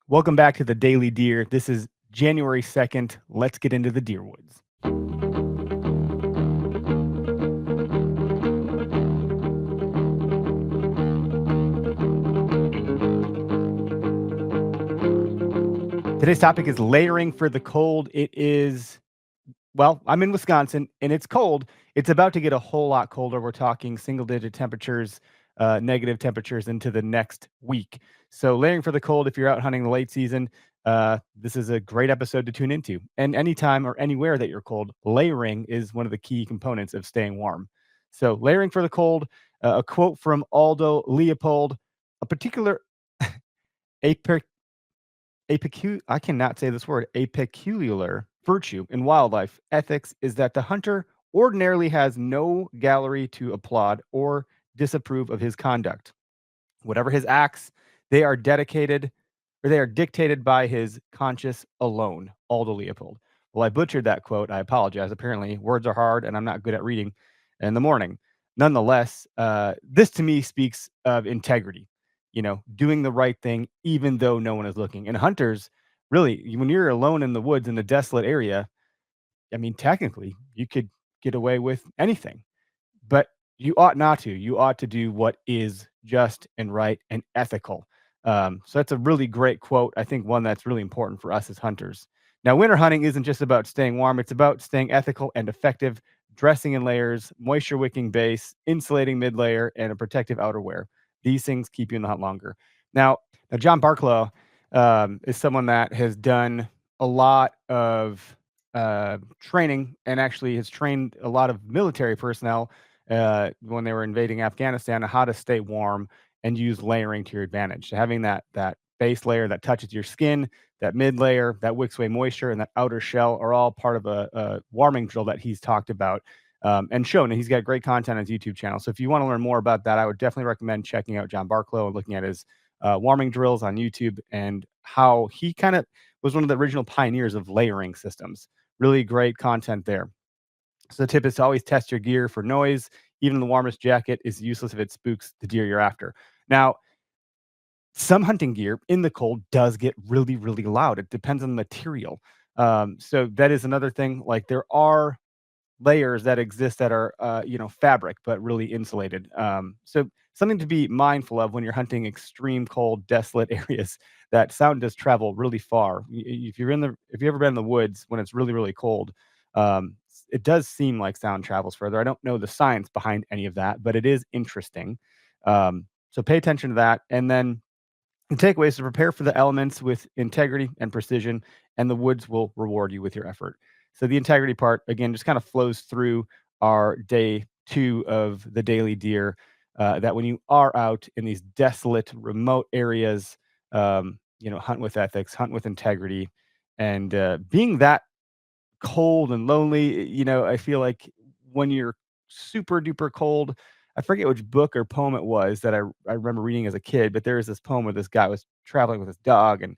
Welcome back to the Daily Deer. This is January 2nd. Let's get into the deer woods. Today's topic is layering for the cold. I'm in Wisconsin and it's cold. It's about to get a whole lot colder. We're talking single digit temperatures, negative temperatures into the next week. So, layering for the cold, if you're out hunting the late season, this is a great episode to tune into. And anytime or anywhere that you're cold, layering is one of the key components of staying warm. So, layering for the cold, a quote from Aldo Leopold, a particular, a I cannot say this word, a peculiar virtue in wildlife ethics is that the hunter ordinarily has no gallery to applaud or disapprove of his conduct. Whatever his acts, they are dedicated or they are dictated by his conscience alone. Aldo Leopold. Well, I butchered that quote. I apologize. Apparently, words are hard and I'm not good at reading in the morning. Nonetheless, this to me speaks of integrity, doing the right thing even though no one is looking. And hunters, really, when you're alone in the woods in a desolate area, I mean, technically, you could get away with anything, but you ought not to. You ought to do what is just and right and ethical. So that's a really great quote. I think one that's really important for us as hunters. Now, winter hunting isn't just about staying warm, it's about staying ethical and effective, dressing in layers, moisture wicking base, insulating mid layer, and a protective outerwear. These things keep you in the hunt longer. Now John Barklow is someone that has done a lot of training and actually has trained a lot of military personnel when they were invading Afghanistan on how to stay warm and use layering to your advantage. So having that base layer that touches your skin, that mid layer, that wicks away moisture, and that outer shell are all part of a warming drill that he's talked about and shown. And he's got great content on his YouTube channel. So if you want to learn more about that, I would definitely recommend checking out John Barklow and looking at his warming drills on YouTube and how he kind of was one of the original pioneers of layering systems. Really great content there. So the tip is to always test your gear for noise. Even the warmest jacket is useless if it spooks the deer you're after. Now, some hunting gear in the cold does get really, really loud. It depends on the material. So that is another thing. Like there are layers that exist that are, fabric, but really insulated. So something to be mindful of when you're hunting extreme cold, desolate areas. That sound does travel really far. If you've ever been in the woods when it's really, really cold, it does seem like sound travels further. I don't know the science behind any of that, but it is interesting. So pay attention to that, and then the takeaway is to prepare for the elements with integrity and precision, and the woods will reward you with your effort. So the integrity part, again, just kind of flows through our day two of the daily deer. That when you are out in these desolate, remote areas, hunt with ethics, hunt with integrity, and being that cold and lonely, I feel like when you're super duper cold, I forget which book or poem it was that I remember reading as a kid, but there was this poem where this guy was traveling with his dog and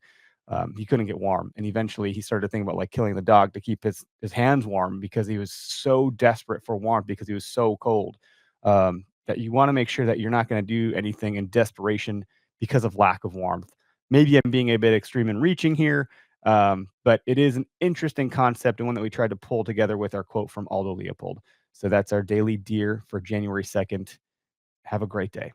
he couldn't get warm. And eventually he started thinking about like killing the dog to keep his hands warm because he was so desperate for warmth because he was so cold. That you want to make sure that you're not going to do anything in desperation because of lack of warmth. Maybe I'm being a bit extreme in reaching here, but it is an interesting concept and one that we tried to pull together with our quote from Aldo Leopold. So that's our daily deer for January 2nd. Have a great day.